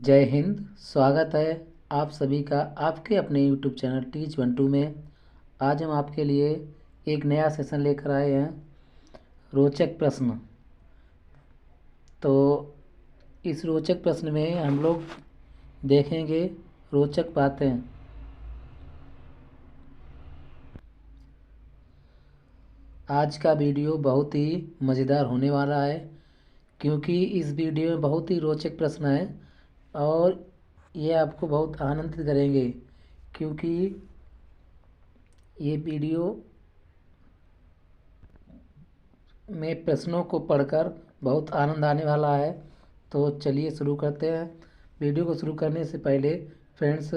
जय हिंद। स्वागत है आप सभी का आपके अपने YouTube चैनल टीच 12 में। आज हम आपके लिए एक नया सेशन लेकर आए हैं, रोचक प्रश्न। तो इस रोचक प्रश्न में हम लोग देखेंगे रोचक बातें। आज का वीडियो बहुत ही मज़ेदार होने वाला है, क्योंकि इस वीडियो में बहुत ही रोचक प्रश्न है और ये आपको बहुत आनंदित करेंगे, क्योंकि ये वीडियो में प्रश्नों को पढ़कर बहुत आनंद आने वाला है। तो चलिए शुरू करते हैं। वीडियो को शुरू करने से पहले फ्रेंड्स,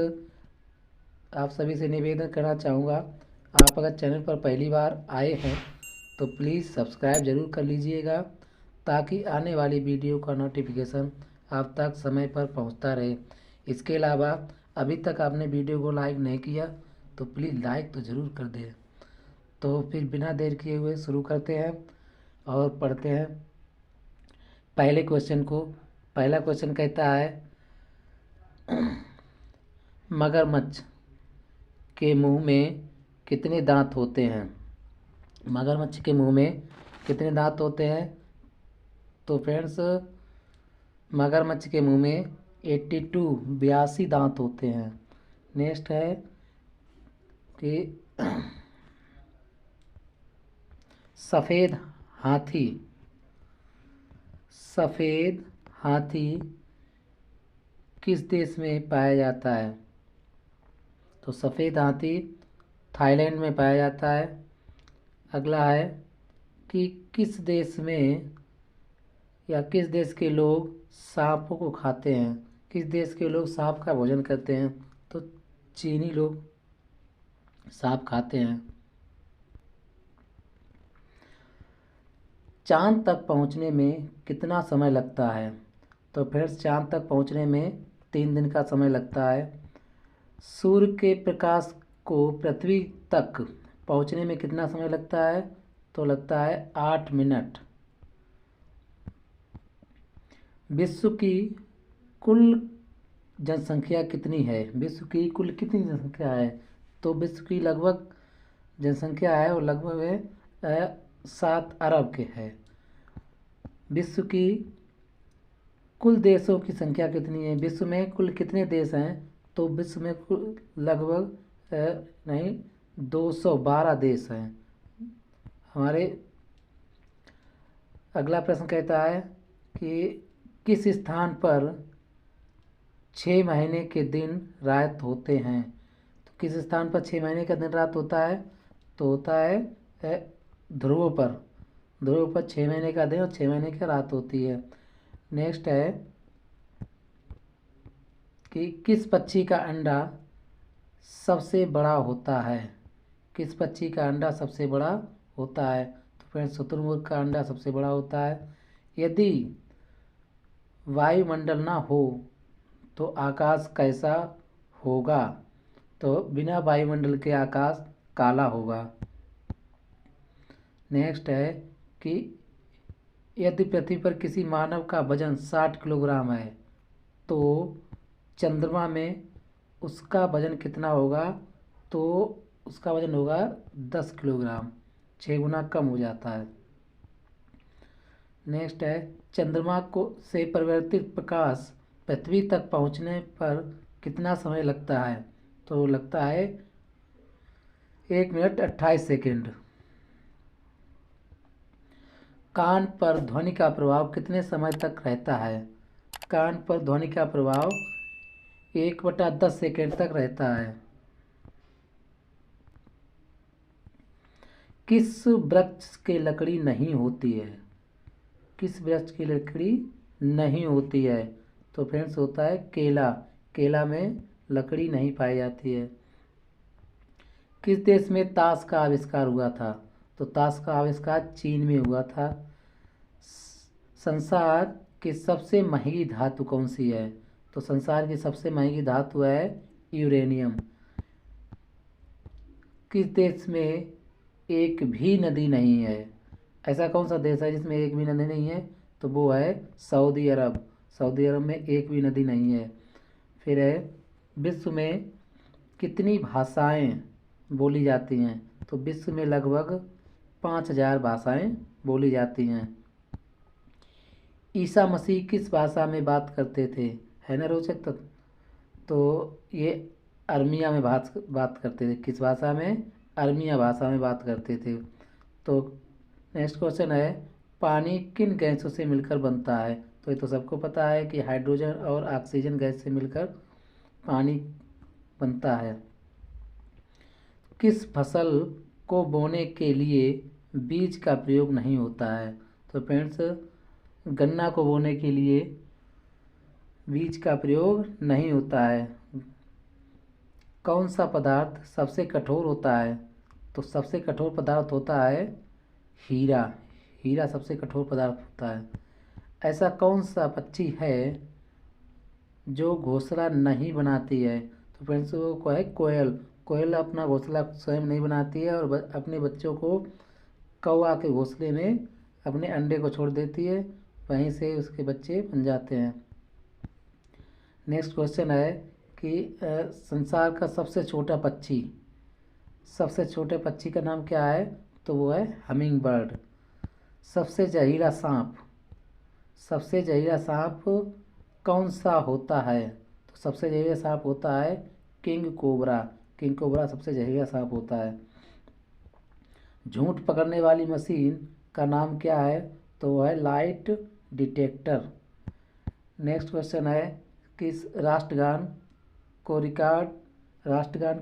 आप सभी से निवेदन करना चाहूँगा, आप अगर चैनल पर पहली बार आए हैं तो प्लीज़ सब्सक्राइब ज़रूर कर लीजिएगा, ताकि आने वाली वीडियो का नोटिफिकेशन आप तक समय पर पहुंचता रहे। इसके अलावा अभी तक आपने वीडियो को लाइक नहीं किया तो प्लीज़ लाइक तो ज़रूर कर दें। तो फिर बिना देर किए हुए शुरू करते हैं और पढ़ते हैं पहले क्वेश्चन को। पहला क्वेश्चन कहता है, मगरमच्छ के मुंह में कितने दांत होते हैं? मगरमच्छ के मुंह में कितने दांत होते हैं? तो फ्रेंड्स, मगरमच्छ के मुंह में 82 दांत होते हैं। नेक्स्ट है कि सफ़ेद हाथी सफ़ेद हाथी किस देश में पाया जाता है? तो सफ़ेद हाथी थाईलैंड में पाया जाता है। अगला है कि किस देश में या किस देश के लोग सांपों को खाते हैं? किस देश के लोग सांप का भोजन करते हैं? तो चीनी लोग सांप खाते हैं। चांद तक पहुंचने में कितना समय लगता है? तो फिर चांद तक पहुंचने में 3 दिन का समय लगता है। सूर्य के प्रकाश को पृथ्वी तक पहुंचने में कितना समय लगता है? तो लगता है 8 मिनट। विश्व की कुल जनसंख्या कितनी है? विश्व की कुल कितनी जनसंख्या है? तो विश्व की लगभग जनसंख्या है वो लगभग 7 अरब के है। विश्व की कुल देशों की संख्या कितनी है? विश्व में कुल कितने देश हैं? तो विश्व में कुल लगभग नहीं 212 देश हैं हमारे। अगला प्रश्न कहता है कि किस स्थान पर 6 महीने के दिन रात होते हैं? तो किस स्थान पर 6 महीने का दिन रात होता है? तो होता है ध्रुव पर। ध्रुव पर 6 महीने का दिन और 6 महीने की रात होती है। नेक्स्ट है कि किस पक्षी का अंडा सबसे बड़ा होता है? किस पक्षी का अंडा सबसे बड़ा होता है? तो फ्रेंड्स, शुतुरमुर्ग का अंडा सबसे बड़ा होता है। यदि वायुमंडल ना हो तो आकाश कैसा होगा? तो बिना वायुमंडल के आकाश काला होगा। नेक्स्ट है कि यदि पृथ्वी पर किसी मानव का वजन 60 किलोग्राम है तो चंद्रमा में उसका वजन कितना होगा? तो उसका वजन होगा 10 किलोग्राम, 6 गुना कम हो जाता है। नेक्स्ट है, चंद्रमा को से परिवर्तित प्रकाश पृथ्वी तक पहुंचने पर कितना समय लगता है? तो लगता है 1 मिनट 28 सेकेंड। कान पर ध्वनि का प्रभाव कितने समय तक रहता है? कान पर ध्वनि का प्रभाव 1/10 सेकेंड तक रहता है। किस वृक्ष की लकड़ी नहीं होती है? किस वृक्ष की लकड़ी नहीं होती है? तो फ्रेंड्स, होता है केला। केला में लकड़ी नहीं पाई जाती है। किस देश में ताश का आविष्कार हुआ था? तो ताश का आविष्कार चीन में हुआ था। संसार की सबसे महंगी धातु कौन सी है? तो संसार की सबसे महंगी धातु है यूरेनियम। किस देश में एक भी नदी नहीं है? ऐसा कौन सा देश है जिसमें एक भी नदी नहीं है? तो वो है सऊदी अरब। सऊदी अरब में एक भी नदी नहीं है। फिर है विश्व में कितनी भाषाएं बोली जाती हैं? तो विश्व में लगभग 5000 भाषाएं बोली जाती हैं। ईसा मसीह किस भाषा में बात करते थे? है ना रोचक तथ्य। तो ये अरमिया में बात करते थे। किस भाषा में? अरमिया भाषा में बात करते थे। तो नेक्स्ट क्वेश्चन है, पानी किन गैसों से मिलकर बनता है? तो ये तो सबको पता है कि हाइड्रोजन और ऑक्सीजन गैस से मिलकर पानी बनता है। किस फसल को बोने के लिए बीज का प्रयोग नहीं होता है? तो फ्रेंड्स, गन्ना को बोने के लिए बीज का प्रयोग नहीं होता है। कौन सा पदार्थ सबसे कठोर होता है? तो सबसे कठोर पदार्थ होता है हीरा। हीरा सबसे कठोर पदार्थ होता है। ऐसा कौन सा पक्षी है जो घोंसला नहीं बनाती है? तो फ्रेंड्स, वो को है कोयल। कोयल अपना घोंसला स्वयं नहीं बनाती है और अपने बच्चों को कौवा के घोंसले में अपने अंडे को छोड़ देती है, वहीं से उसके बच्चे बन जाते हैं। नेक्स्ट क्वेश्चन है कि संसार का सबसे छोटे पक्षी का नाम क्या है? तो वो है हमिंग बर्ड। सबसे जहरीला सांप कौन सा होता है? तो सबसे जहरीला सांप होता है किंग कोबरा। किंग कोबरा सबसे जहरीला सांप होता है। झूठ पकड़ने वाली मशीन का नाम क्या है? तो वो है लाइट डिटेक्टर। नेक्स्ट क्वेश्चन है, किस राष्ट्रगान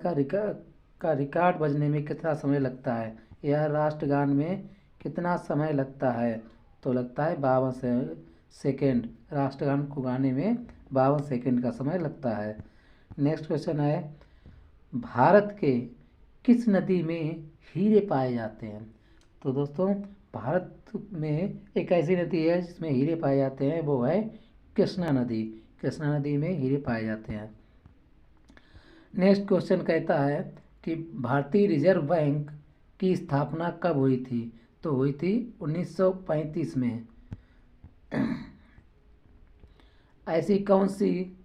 का रिकॉर्ड बजने में कितना समय लगता है? यह राष्ट्रगान में कितना समय लगता है? तो लगता है 52 सेकेंड। राष्ट्रगान को गाने में 52 सेकेंड का समय लगता है। नेक्स्ट क्वेश्चन है, भारत के किस नदी में हीरे पाए जाते हैं? तो दोस्तों, भारत में एक ऐसी नदी है जिसमें हीरे पाए जाते हैं, वो है कृष्णा नदी। कृष्णा नदी में हीरे पाए जाते हैं। नेक्स्ट क्वेश्चन कहता है कि भारतीय रिजर्व बैंक की स्थापना कब हुई थी? तो हुई थी 1935 में। ऐसी कौन सी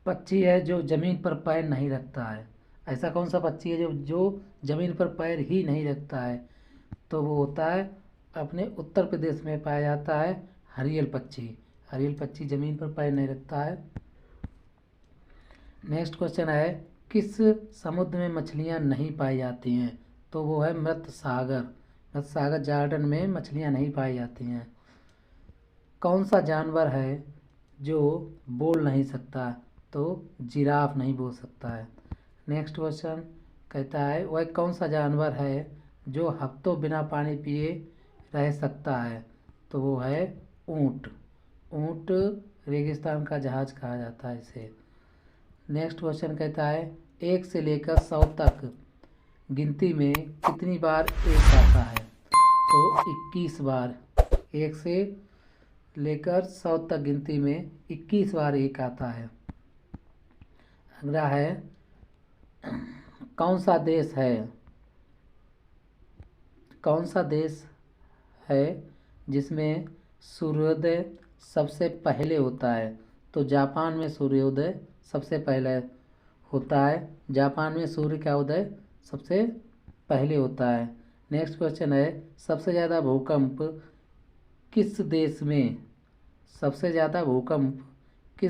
पक्षी है जो ज़मीन पर पैर नहीं रखता है? ऐसा कौन सा पक्षी है जो ज़मीन पर पैर ही नहीं रखता है? तो वो होता है अपने उत्तर प्रदेश में पाया जाता है हरियल पक्षी। हरियल पक्षी ज़मीन पर पैर नहीं रखता है। नेक्स्ट क्वेश्चन है, किस समुद्र में मछलियाँ नहीं पाई जाती हैं? तो वो है मृत सागर जॉर्डन में मछलियाँ नहीं पाई जाती हैं। कौन सा जानवर है जो बोल नहीं सकता? तो जिराफ नहीं बोल सकता है। नेक्स्ट क्वेश्चन कहता है, वह कौन सा जानवर है जो हफ्तों बिना पानी पिए रह सकता है? तो वो है ऊँट। ऊँट रेगिस्तान का जहाज कहा जाता है इसे। नेक्स्ट क्वेश्चन कहता है, 1 से लेकर 100 तक गिनती में कितनी बार एक आता है? तो 21 बार। 1 से लेकर 100 तक गिनती में 21 बार एक आता है। अगला है, कौन सा देश है जिसमें सूर्योदय सबसे पहले होता है? तो जापान में सूर्योदय सबसे पहले होता है। जापान में सूर्य का उदय सबसे पहले होता है। नेक्स्ट क्वेश्चन है, सबसे ज़्यादा भूकंप किस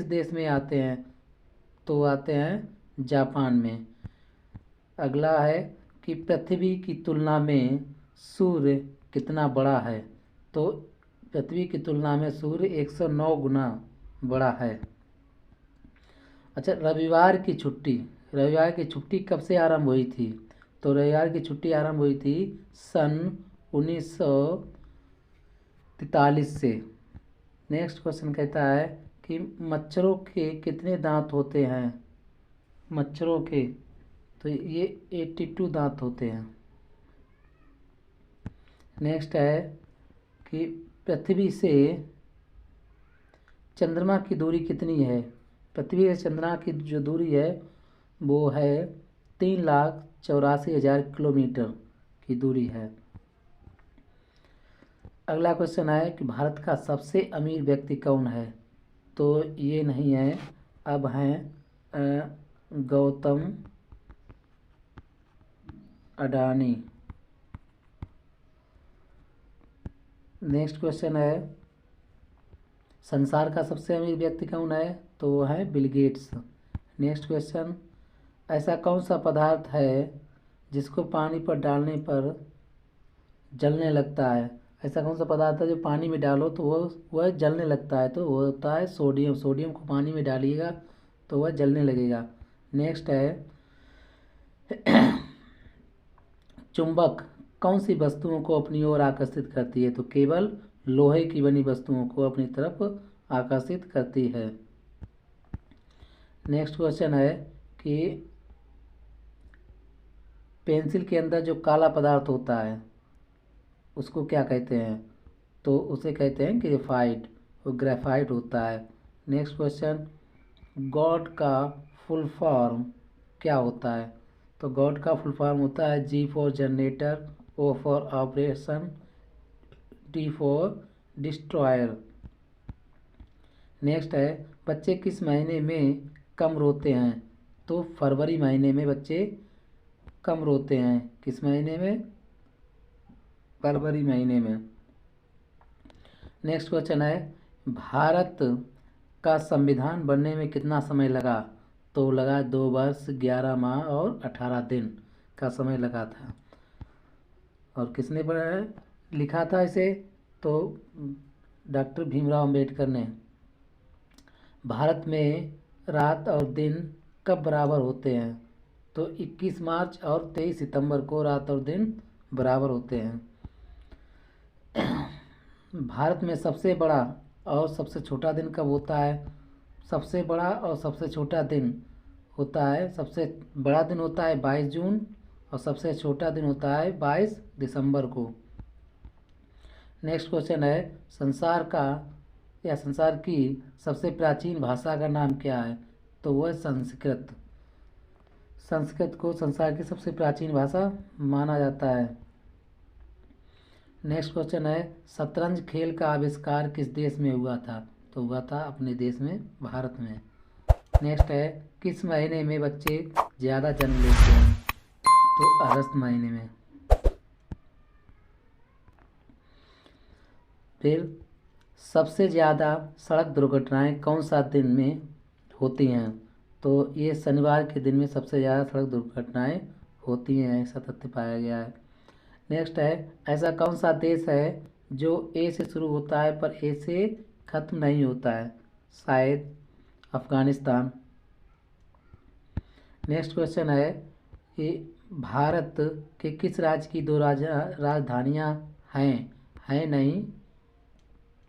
देश में आते हैं? तो आते हैं जापान में। अगला है कि पृथ्वी की तुलना में सूर्य कितना बड़ा है? तो पृथ्वी की तुलना में सूर्य 109 गुना बड़ा है। अच्छा, रविवार की छुट्टी कब से आरंभ हुई थी? तो रविवार की छुट्टी आरंभ हुई थी सन 1943 से। नेक्स्ट क्वेश्चन कहता है कि मच्छरों के कितने दांत होते हैं? मच्छरों के तो ये 82 दांत होते हैं। नेक्स्ट है कि पृथ्वी से चंद्रमा की दूरी कितनी है? पृथ्वी से चंद्रमा की जो दूरी है वो है 3,84,000 किलोमीटर की दूरी है। अगला क्वेश्चन है कि भारत का सबसे अमीर व्यक्ति कौन है? तो ये नहीं है, अब हैं गौतम अडानी। नेक्स्ट क्वेश्चन है, संसार का सबसे अमीर व्यक्ति कौन है? तो वो है बिल गेट्स। नेक्स्ट क्वेश्चन, ऐसा कौन सा पदार्थ है जिसको पानी पर डालने पर जलने लगता है? ऐसा कौन सा पदार्थ है जो पानी में डालो तो वह जलने लगता है? तो वो होता है सोडियम। सोडियम को पानी में डालिएगा तो वह जलने लगेगा। नेक्स्ट है, चुंबक कौन सी वस्तुओं को अपनी ओर आकर्षित करती है? तो केवल लोहे की बनी वस्तुओं को अपनी तरफ आकर्षित करती है। नेक्स्ट क्वेश्चन है कि पेंसिल के अंदर जो काला पदार्थ होता है उसको क्या कहते हैं? तो उसे कहते हैं ग्रेफाइट। वो ग्रेफाइट होता है। नेक्स्ट क्वेश्चन, गॉड का फुल फॉर्म क्या होता है? तो गॉड का फुल फॉर्म होता है G for generator, O for operation, D for destroyer. Next है, बच्चे किस महीने में कम रोते हैं? तो फरवरी महीने में बच्चे कम रोते हैं। किस महीने में? फरवरी महीने में। नेक्स्ट क्वेश्चन है, भारत का संविधान बनने में कितना समय लगा? तो लगा 2 वर्ष 11 माह और 18 दिन का समय लगा था। और किसने लिखा था इसे? तो डॉक्टर भीमराव अंबेडकर ने। भारत में रात और दिन कब बराबर होते हैं? तो 21 मार्च और 23 सितंबर को रात और दिन बराबर होते हैं। भारत में सबसे बड़ा और सबसे छोटा दिन कब होता है? सबसे बड़ा और सबसे छोटा दिन होता है, सबसे बड़ा दिन होता है 22 जून और सबसे छोटा दिन होता है 22 दिसंबर को। नेक्स्ट क्वेश्चन है, संसार की सबसे प्राचीन भाषा का नाम क्या है? तो वह संस्कृत। संस्कृत को संसार की सबसे प्राचीन भाषा माना जाता है। नेक्स्ट क्वेश्चन है, शतरंज खेल का आविष्कार किस देश में हुआ था? तो हुआ था अपने देश में, भारत में। नेक्स्ट है, किस महीने में बच्चे ज़्यादा जन्म लेते हैं? तो अगस्त महीने में। फिर सबसे ज़्यादा सड़क दुर्घटनाएं कौन सा दिन में होती हैं? तो ये शनिवार के दिन में सबसे ज़्यादा सड़क दुर्घटनाएं होती हैं, ऐसा तथ्य पाया गया है। नेक्स्ट है, ऐसा कौन सा देश है जो ए से शुरू होता है पर ए से ख़त्म नहीं होता है? शायद अफ़गानिस्तान। नेक्स्ट क्वेश्चन है कि भारत के किस राज्य की 2 राजधानियाँ हैं नहीं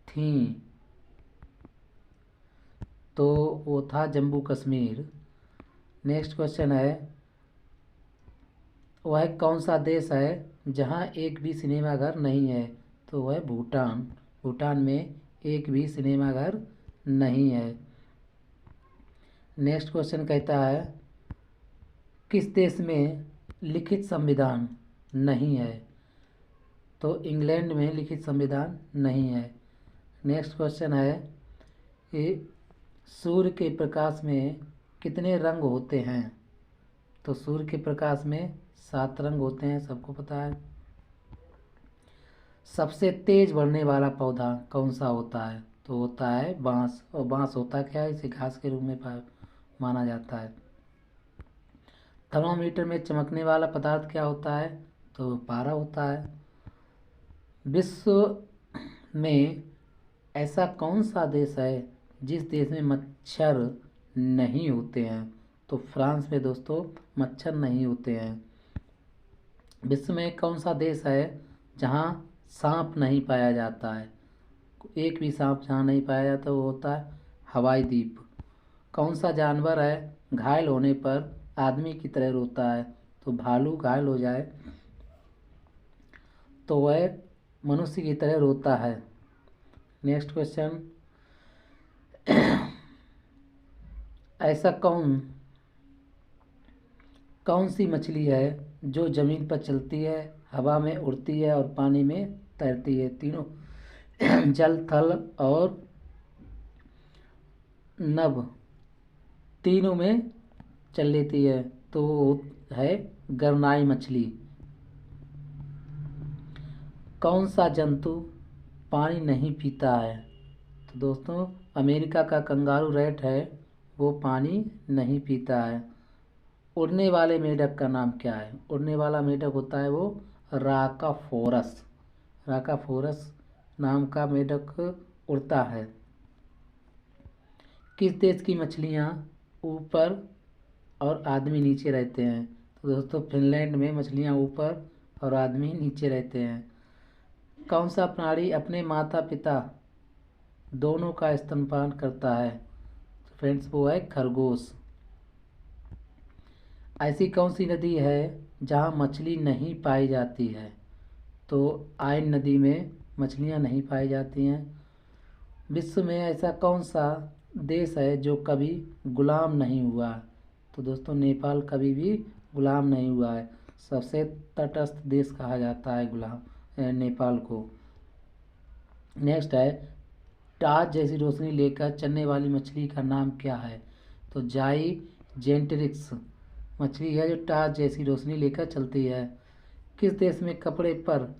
थीं? तो वो था जम्मू कश्मीर। नेक्स्ट क्वेश्चन है, वह कौन सा देश है जहाँ एक भी सिनेमाघर नहीं है? तो वह भूटान। भूटान में एक भी सिनेमाघर नहीं है। नेक्स्ट क्वेश्चन कहता है, किस देश में लिखित संविधान नहीं है? तो इंग्लैंड में लिखित संविधान नहीं है। नेक्स्ट क्वेश्चन है कि सूर्य के प्रकाश में कितने रंग होते हैं? तो सूर्य के प्रकाश में 7 रंग होते हैं, सबको पता है। सबसे तेज बढ़ने वाला पौधा कौन सा होता है? तो होता है बांस। और बांस होता क्या है? इसे घास के रूप में माना जाता है। थर्मामीटर में चमकने वाला पदार्थ क्या होता है? तो पारा होता है। विश्व में ऐसा कौन सा देश है जिस देश में मच्छर नहीं होते हैं? तो फ्रांस में दोस्तों मच्छर नहीं होते हैं। विश्व में कौन सा देश है जहाँ सांप नहीं पाया जाता है? एक भी सांप जहाँ नहीं पाया जाता वो होता है हवाई द्वीप। कौन सा जानवर है घायल होने पर आदमी की तरह रोता है? तो भालू घायल हो जाए तो वह मनुष्य की तरह रोता है। नेक्स्ट क्वेश्चन, ऐसा कौन सी मछली है जो ज़मीन पर चलती है, हवा में उड़ती है और पानी में तैरती है? तीनों जल, थल और नभ तीनों में चल लेती है, तो वो है गरनाई मछली। कौन सा जंतु पानी नहीं पीता है? तो दोस्तों अमेरिका का कंगारू रैट है, वो पानी नहीं पीता है। उड़ने वाले मेंढक का नाम क्या है? उड़ने वाला मेंढक होता है वो राकाफोरस। राकाफोरस नाम का मेंढक उड़ता है। किस देश की मछलियाँ ऊपर और आदमी नीचे रहते हैं? तो दोस्तों फिनलैंड में मछलियाँ ऊपर और आदमी नीचे रहते हैं। कौन सा प्राणी अपने माता पिता दोनों का स्तनपान करता है? तो फ्रेंड्स वो है खरगोश। ऐसी कौन सी नदी है जहाँ मछली नहीं पाई जाती है? तो आयन नदी में मछलियाँ नहीं पाई जाती हैं। विश्व में ऐसा कौन सा देश है जो कभी गुलाम नहीं हुआ? तो दोस्तों नेपाल कभी भी गुलाम नहीं हुआ है। सबसे तटस्थ देश कहा जाता है नेपाल को। नेक्स्ट है टार्च जैसी रोशनी लेकर चलने वाली मछली का नाम क्या है? तो जाइजेंट्रिक्स मछली है जो टार्च जैसी रोशनी लेकर चलती है। किस देश में कपड़े पर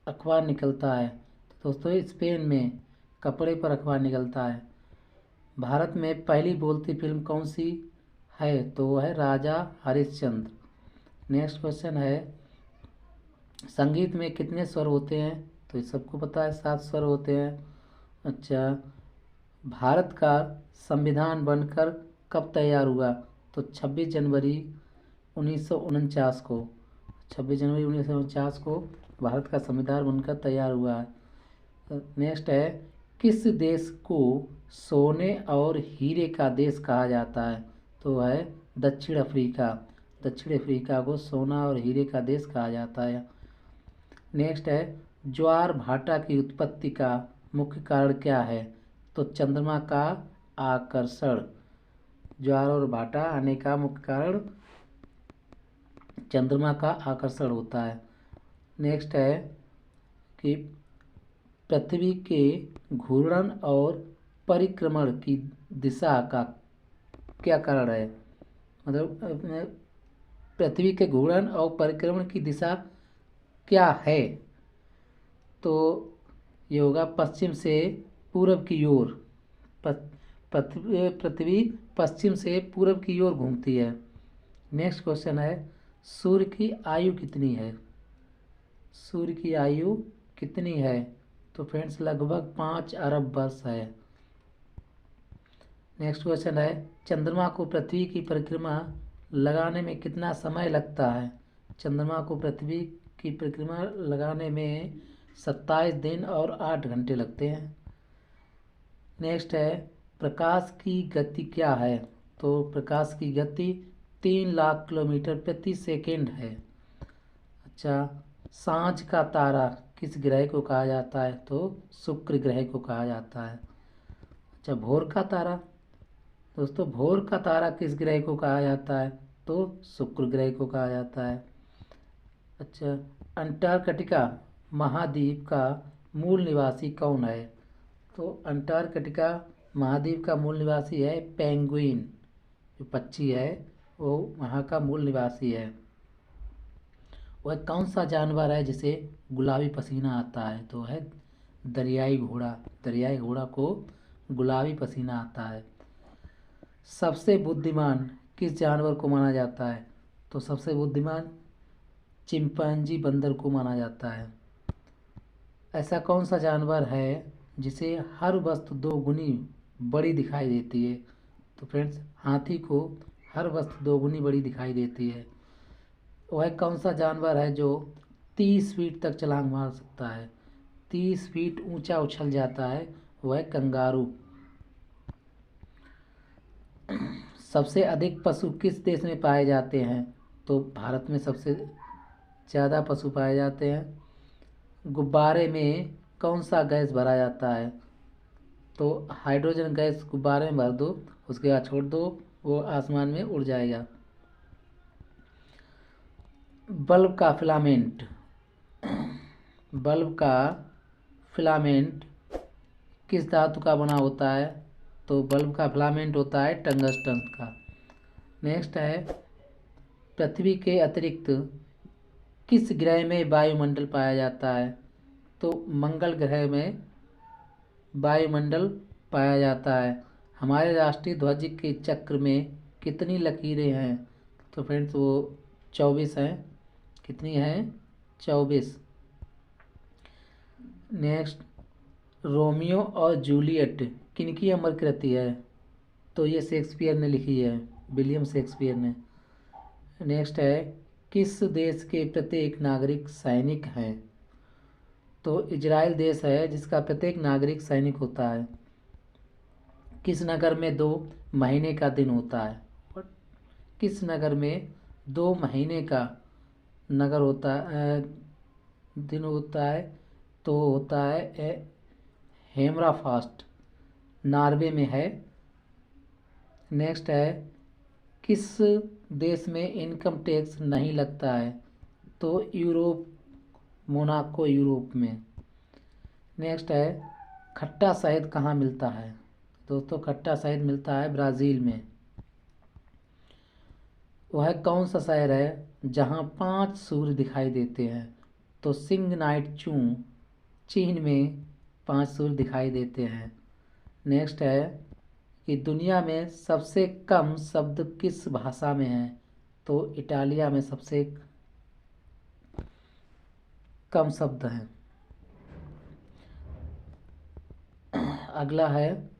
अखबार निकलता है? तो दोस्तों स्पेन में कपड़े पर अखबार निकलता है। भारत में पहली बोलती फिल्म कौन सी है? तो वो है राजा हरिश्चंद्र। नेक्स्ट क्वेश्चन है संगीत में कितने स्वर होते हैं? तो ये सबको पता है 7 स्वर होते हैं। अच्छा, भारत का संविधान बनकर कब तैयार हुआ? तो 26 जनवरी 1949 को। 26 जनवरी 1949 को भारत का संविधान बनकर तैयार हुआ है। नेक्स्ट है किस देश को सोने और हीरे का देश कहा जाता है? तो है दक्षिण अफ्रीका। दक्षिण अफ्रीका को सोना और हीरे का देश कहा जाता है। नेक्स्ट है ज्वार भाटा की उत्पत्ति का मुख्य कारण क्या है? तो चंद्रमा का आकर्षण। ज्वार और भाटा आने का मुख्य कारण चंद्रमा का आकर्षण होता है। नेक्स्ट है कि पृथ्वी के घूर्णन और परिक्रमण की दिशा का क्या कारण है? मतलब पृथ्वी के घूर्णन और परिक्रमण की दिशा क्या है? तो ये होगा पश्चिम से पूरब की ओर। पृथ्वी पश्चिम से पूरब की ओर घूमती है। नेक्स्ट क्वेश्चन है सूर्य की आयु कितनी है? सूर्य की आयु कितनी है? तो फ्रेंड्स लगभग 5 अरब वर्ष है। नेक्स्ट क्वेश्चन है चंद्रमा को पृथ्वी की परिक्रमा लगाने में कितना समय लगता है? चंद्रमा को पृथ्वी की परिक्रमा लगाने में 27 दिन और 8 घंटे लगते हैं। नेक्स्ट है प्रकाश की गति क्या है? तो प्रकाश की गति 3 लाख किलोमीटर प्रति सेकेंड है। अच्छा, सांझ का तारा किस ग्रह को कहा जाता है? तो शुक्र ग्रह को कहा जाता है। अच्छा, भोर का तारा। दोस्तों भोर का तारा किस ग्रह को कहा जाता है? तो शुक्र ग्रह को कहा जाता है। अच्छा, अंटार्कटिका महाद्वीप का मूल निवासी कौन है? तो अंटार्कटिका महाद्वीप का मूल निवासी है पेंगुइन, जो पक्षी है वो वहाँ का मूल निवासी है। वह कौन सा जानवर है जिसे गुलाबी पसीना आता है? तो है दरियाई घोड़ा। दरियाई घोड़ा को गुलाबी पसीना आता है। सबसे बुद्धिमान किस जानवर को माना जाता है? तो सबसे बुद्धिमान चिंपैंजी बंदर को माना जाता है। ऐसा कौन सा जानवर है जिसे हर वस्तु 2 गुनी बड़ी दिखाई देती है? तो फ्रेंड्स हाथी को हर वस्तु 2 गुनी बड़ी दिखाई देती है। वह कौन सा जानवर है जो 30 फीट तक छलांग मार सकता है? 30 फीट ऊंचा उछल जाता है, वह कंगारू। सबसे अधिक पशु किस देश में पाए जाते हैं? तो भारत में सबसे ज़्यादा पशु पाए जाते हैं। गुब्बारे में कौन सा गैस भरा जाता है? तो हाइड्रोजन गैस गुब्बारे में भर दो, उसके बाद छोड़ दो, वो आसमान में उड़ जाएगा। बल्ब का फिलामेंट। बल्ब का फिलामेंट किस धातु का बना होता है? तो बल्ब का फिलामेंट होता है टंगस्टन का। नेक्स्ट है, पृथ्वी के अतिरिक्त किस ग्रह में वायुमंडल पाया जाता है? तो मंगल ग्रह में वायुमंडल पाया जाता है। हमारे राष्ट्रीय ध्वज के चक्र में कितनी लकीरें हैं? तो फ्रेंड्स वो 24 हैं। कितनी हैं? 24। नेक्स्ट, रोमियो और जूलियट किनकी अमर कृति है? तो ये शेक्सपियर ने लिखी है, विलियम शेक्सपियर ने। नेक्स्ट है, किस देश के प्रत्येक नागरिक सैनिक हैं? तो इजराइल देश है जिसका प्रत्येक नागरिक सैनिक होता है। किस नगर में 2 महीने का दिन होता है? किस नगर में 2 महीने का नगर होता दिन होता है? तो होता है हेमराफास्ट, नॉर्वे में है। नेक्स्ट है, किस देश में इनकम टैक्स नहीं लगता है? तो यूरोप, मोनाको यूरोप में। नेक्स्ट है, खट्टा शहद कहाँ मिलता है? दोस्तों खट्टा शहद मिलता है ब्राज़ील में। वह कौन सा शहर है जहाँ 5 सूर्य दिखाई देते हैं? तो सिंगनाइट चू, चीन में 5 सूर्य दिखाई देते हैं। नेक्स्ट है कि दुनिया में सबसे कम शब्द किस भाषा में है? तो इटालिया में सबसे कम शब्द हैं। अगला है,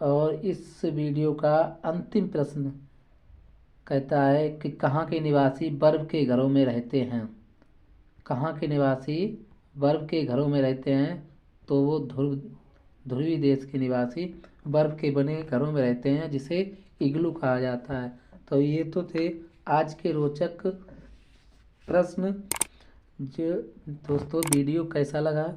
और इस वीडियो का अंतिम प्रश्न कहता है कि कहाँ के निवासी बर्फ़ के घरों में रहते हैं? कहाँ के निवासी बर्फ़ के घरों में रहते हैं? तो वो ध्रुवीय देश के निवासी बर्फ़ के बने घरों में रहते हैं, जिसे इग्लू कहा जाता है। तो ये तो थे आज के रोचक प्रश्न। जो दोस्तों वीडियो कैसा लगा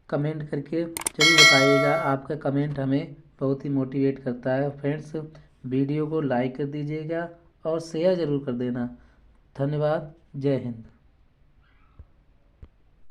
कमेंट करके जरूर बताइएगा। आपका कमेंट हमें बहुत ही मोटिवेट करता है। फ्रेंड्स वीडियो को लाइक कर दीजिएगा और शेयर ज़रूर कर देना। धन्यवाद। जय हिंद।